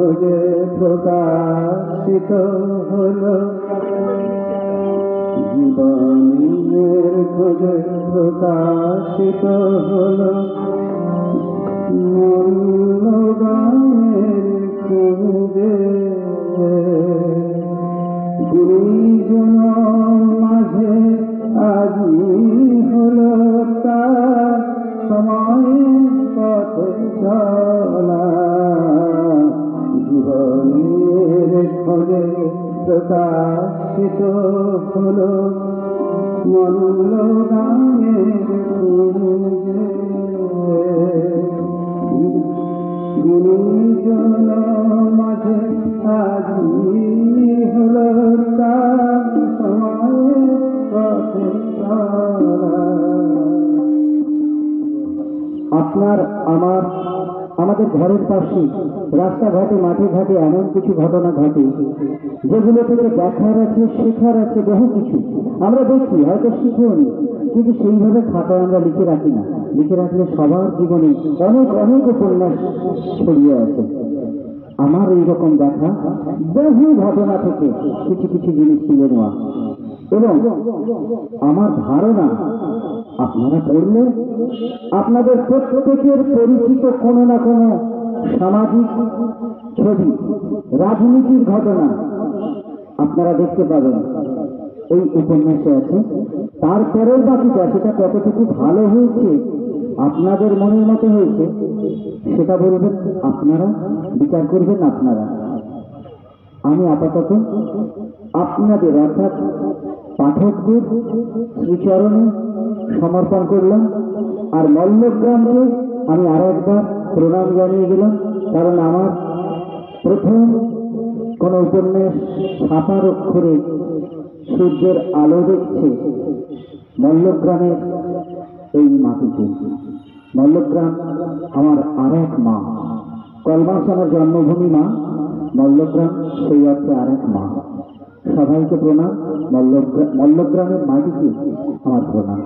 খোঁজে প্রকাশিত হলো, জীবনের খোঁজে প্রকাশিত হলো, মূল্যবানের খোঁজে গুরুজন মাঝে আজি হলো তার সময়ের পথে চলা, জীবনের খোঁজে প্রকাশিত হলো, মূল্যবানের খোঁজে গুরুজন মাঝে আজি হলো তার সময়ের পথে চলা। আপনার আমার আমাদের ঘরের পাশে রাস্তাঘাটে মাঠে ঘাটে এমন কিছু ঘটনা ঘটে যেগুলো থেকে দেখার আছে, শেখার আছে, বহু কিছু আমরা দেখি, হয়তো শিখেও নি, কিন্তু সেইভাবে খাতায় আমরা লিখে রাখি না। লিখে রাখলে সবার জীবনে অনেক অনেক উপন্যাস ছড়িয়ে আছে। আমার এইরকম দেখা বহু ঘটনা থেকে কিছু কিছু জিনিস তুলে নেওয়া, এবং আমার ধারণা আপনারা পড়লে আপনাদের প্রত্যেকের পরিচিত কোনো না কোনো সামাজিক ছবি, রাজনীতির ঘটনা আপনারা দেখতে পাবেন এই উপন্যাসে আছে। তারপরেও বাকিটা সেটা কতটুকু ভালো হয়েছে, আপনাদের মনের মতো হয়েছে, সেটা বলবেন আপনারা, বিচার করবেন আপনারা। আমি আপাতত আপনাদের অর্থাৎ পাঠকদের শ্রীচরণে সমর্পণ করলাম। আর মল্লগ্রামকে আমি আরো একবার প্রণাম জানিয়ে গেলাম, কারণ আমার প্রথম কোন উপন্যাস ছাপার অক্ষরে সূর্যের আলো দেখছে মল্লগ্রামের এই মাটিতে। মল্লগ্রাম আমার আর এক মা, কলমাস আমার জন্মভূমি মা, মল্লগ্রাম সেই অর্থে আর এক মা। সবাইকে প্রণাম, মল্লগ্রামের মাটিকে আমার প্রণাম।